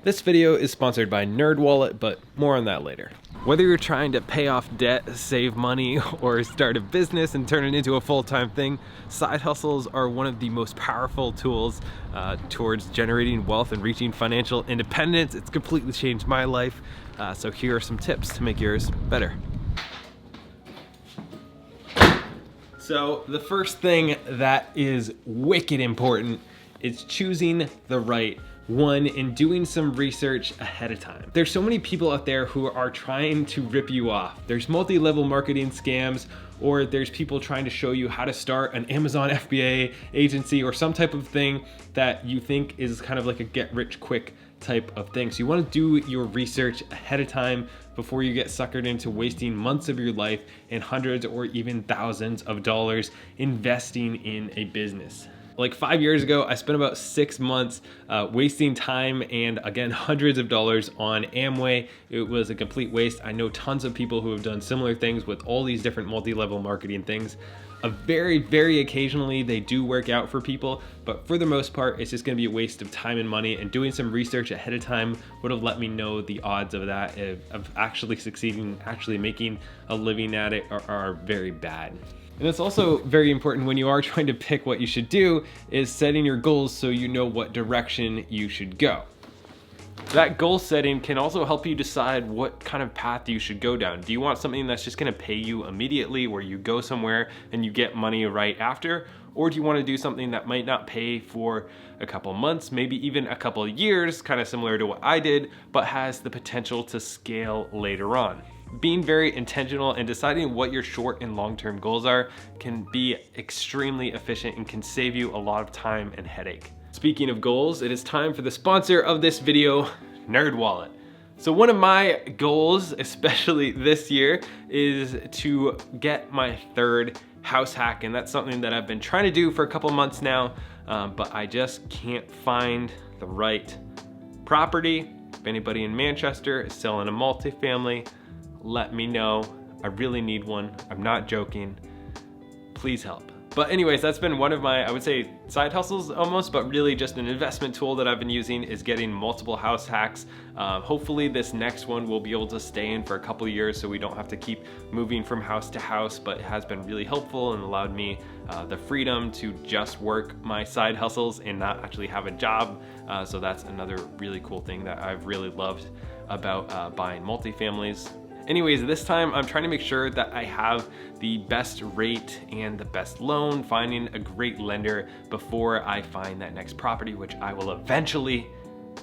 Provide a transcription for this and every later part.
This video is sponsored by NerdWallet, but more on that later. Whether you're trying to pay off debt, save money, or start a business and turn it into a full-time thing, side hustles are one of the most powerful tools towards generating wealth and reaching financial independence. It's completely changed my life, so here are some tips to make yours better. So the first thing that is wicked important is choosing the right one and doing some research ahead of time. There's so many people out there who are trying to rip you off. There's multi-level marketing scams, or there's people trying to show you how to start an Amazon FBA agency or some type of thing that you think is kind of like a get rich quick type of thing. So you want to do your research ahead of time before you get suckered into wasting months of your life and hundreds or even thousands of dollars investing in a business. Like 5 years ago, I spent about 6 months wasting time and again, hundreds of dollars on Amway. It was a complete waste. I know tons of people who have done similar things with all these different multi-level marketing things. Very occasionally they do work out for people, but for the most part, it's just gonna be a waste of time and money, and doing some research ahead of time would have let me know the odds of that, of actually succeeding, actually making a living at it are very bad. And it's also very important when you are trying to pick what you should do is setting your goals so you know what direction you should go. That goal setting can also help you decide what kind of path you should go down. Do you want something that's just gonna pay you immediately, where you go somewhere and you get money right after? Or do you wanna do something that might not pay for a couple months, maybe even a couple of years, kind of similar to what I did, but has the potential to scale later on? Being very intentional and deciding what your short and long-term goals are can be extremely efficient and can save you a lot of time and headache. Speaking of goals, it is time for the sponsor of this video, NerdWallet. So one of my goals, especially this year, is to get my third house hack, and that's something that I've been trying to do for a couple months now, but I just can't find the right property. If anybody in Manchester is selling a multifamily, let me know. I really need one. I'm not joking. Please help. But anyways, that's been one of my, I would say, side hustles almost, but really just an investment tool that I've been using is getting multiple house hacks. Hopefully this next one will be able to stay in for a couple of years so we don't have to keep moving from house to house, but it has been really helpful and allowed me the freedom to just work my side hustles and not actually have a job. So that's another really cool thing that I've really loved about buying multifamilies. Anyways, this time I'm trying to make sure that I have the best rate and the best loan, finding a great lender before I find that next property, which I will eventually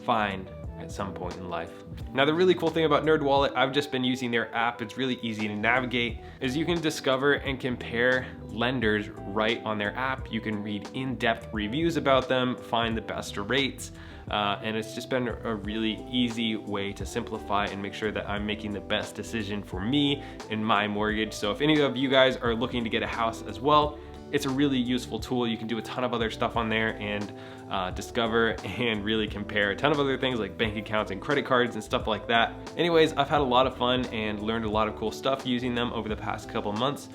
find at some point in life. Now, the really cool thing about NerdWallet, I've just been using their app, it's really easy to navigate, is you can discover and compare lenders right on their app. You can read in-depth reviews about them, find the best rates, and it's just been a really easy way to simplify and make sure that I'm making the best decision for me and my mortgage. So if any of you guys are looking to get a house as well, it's a really useful tool. You can do a ton of other stuff on there and discover and really compare a ton of other things like bank accounts and credit cards and stuff like that. Anyways, I've had a lot of fun and learned a lot of cool stuff using them over the past couple months.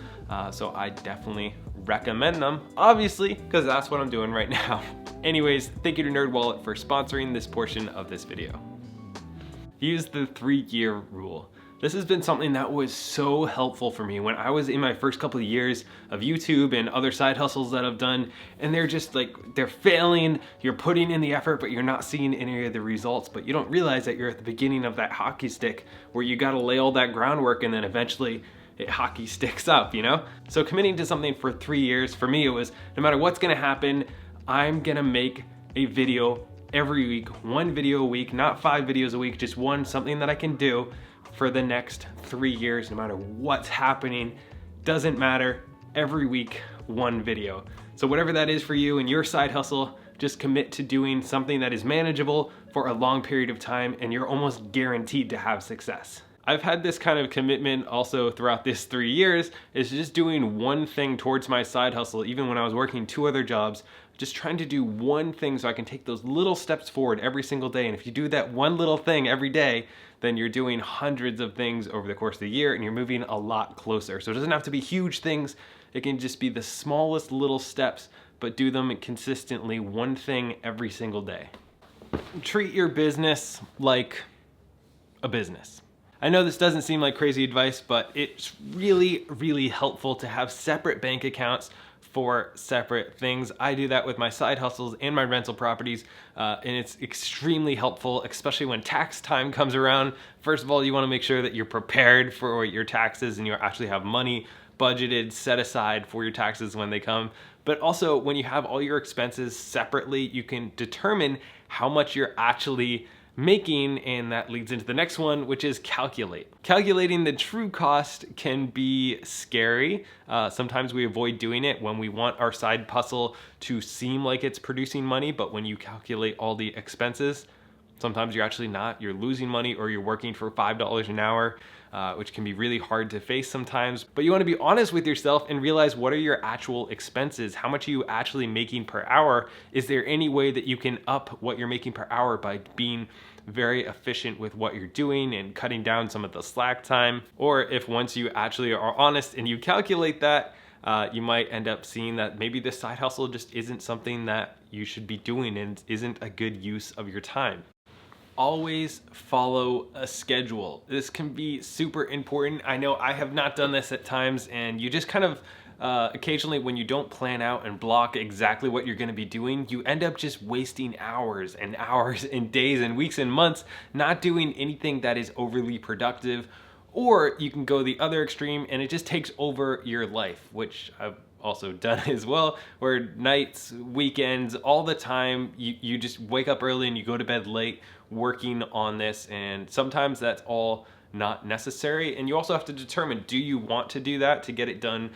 So I definitely recommend them, obviously, because that's what I'm doing right now. Anyways, thank you to NerdWallet for sponsoring this portion of this video. Use the 3-year rule. This has been something that was so helpful for me when I was in my first couple of years of YouTube and other side hustles that I've done, and they're just like, they're failing, you're putting in the effort, but you're not seeing any of the results, but you don't realize that you're at the beginning of that hockey stick where you gotta lay all that groundwork and then eventually it hockey sticks up, you know? So committing to something for 3 years, for me it was, no matter what's gonna happen, I'm gonna make a video every week, 1 video a week, not 5 videos a week, just one, something that I can do for the next 3 years, no matter what's happening, doesn't matter, every week, 1 video. So whatever that is for you and your side hustle, just commit to doing something that is manageable for a long period of time and you're almost guaranteed to have success. I've had this kind of commitment also throughout this 3 years, is just doing one thing towards my side hustle, even when I was working 2 other jobs, just trying to do one thing so I can take those little steps forward every single day. And if you do that one little thing every day, then you're doing hundreds of things over the course of the year and you're moving a lot closer. So it doesn't have to be huge things. It can just be the smallest little steps, but do them consistently, one thing every single day. treat your business like a business. I know this doesn't seem like crazy advice, but it's really, really helpful to have separate bank accounts for separate things. I do that with my side hustles and my rental properties, and it's extremely helpful, especially when tax time comes around. First of all, you wanna make sure that you're prepared for your taxes and you actually have money budgeted, set aside for your taxes when they come. But also, when you have all your expenses separately, you can determine how much you're actually making, and that leads into the next one, which is calculate. Calculating the true cost can be scary. Sometimes we avoid doing it when we want our side hustle to seem like it's producing money, but when you calculate all the expenses, sometimes you're actually not. You're losing money, or you're working for $5 an hour, which can be really hard to face sometimes. But you wanna be honest with yourself and realize, what are your actual expenses? How much are you actually making per hour? Is there any way that you can up what you're making per hour by being very efficient with what you're doing and cutting down some of the slack time? Or if once you actually are honest and you calculate that, you might end up seeing that maybe this side hustle just isn't something that you should be doing and isn't a good use of your time. Always follow a schedule. This can be super important. I know I have not done this at times, and you just kind of occasionally, when you don't plan out and block exactly what you're gonna be doing, you end up just wasting hours and hours and days and weeks and months not doing anything that is overly productive. Or you can go the other extreme and it just takes over your life, which I've also done as well, where nights, weekends, all the time, you just wake up early and you go to bed late working on this, and sometimes that's all not necessary. And you also have to determine, do you want to do that to get it done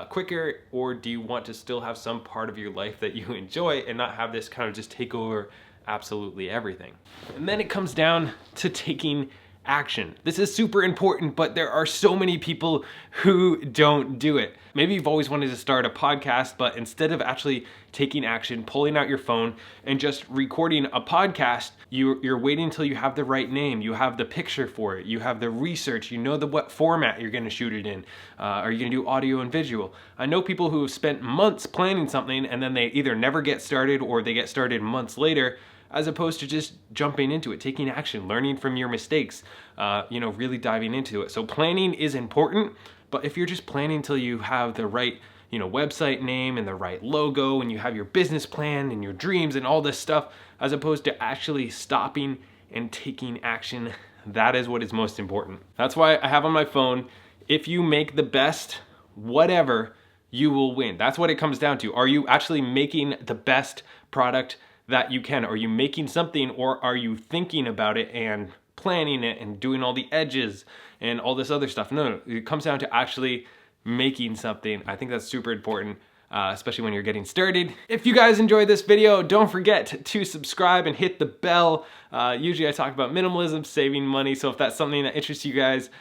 quicker, or do you want to still have some part of your life that you enjoy and not have this kind of just take over absolutely everything? And then it comes down to taking action. This is super important, but there are so many people who don't do it. Maybe you've always wanted to start a podcast, but instead of actually taking action, pulling out your phone and just recording a podcast, you're waiting until you have the right name, you have the picture for it, you have the research, you know what format you're gonna shoot it in. Are you gonna do audio and visual? I know people who have spent months planning something and then they either never get started or they get started months later, as opposed to just jumping into it, taking action, learning from your mistakes, really diving into it. So planning is important, but if you're just planning until you have the right, website name and the right logo, and you have your business plan and your dreams and all this stuff, as opposed to actually stopping and taking action, that is what is most important. That's why I have on my phone, if you make the best whatever, you will win. That's what it comes down to. Are you actually making the best product that you can? Are you making something, or are you thinking about it and planning it and doing all the edges and all this other stuff? No, it comes down to actually making something. I think that's super important, especially when you're getting started. If you guys enjoyed this video, don't forget to subscribe and hit the bell. Usually I talk about minimalism, saving money, so if that's something that interests you guys,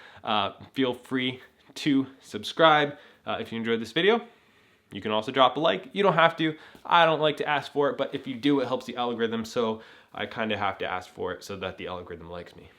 feel free to subscribe. If you enjoyed this video, you can also drop a like. You don't have to. I don't like to ask for it, but if you do, it helps the algorithm, so I kind of have to ask for it so that the algorithm likes me.